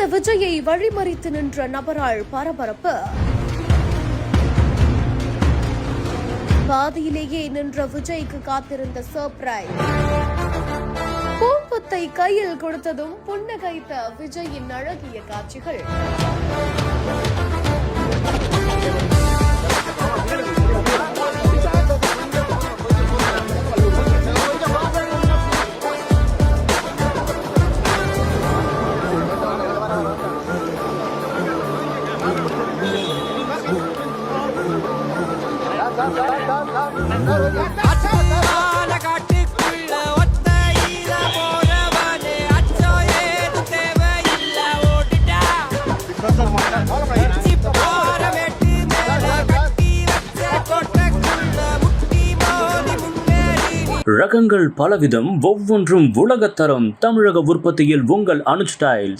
விஜயை வழிமறித்து நின்ற நபரால் பரபரப்பு. பாதியிலேயே நின்ற விஜய்க்கு காத்திருந்த சர்ப்ரைஸ். பூம்பத்தை கையில் கொடுத்ததும் புன்னகைத்த விஜயின் அழகிய காட்சிகள். ரகங்கள் பலவிதம், ஒவ்வொன்றும் உலகத்தரம். தமிழக உற்பத்தியில் உங்கள் அனுஜ் டைல்ஸ்.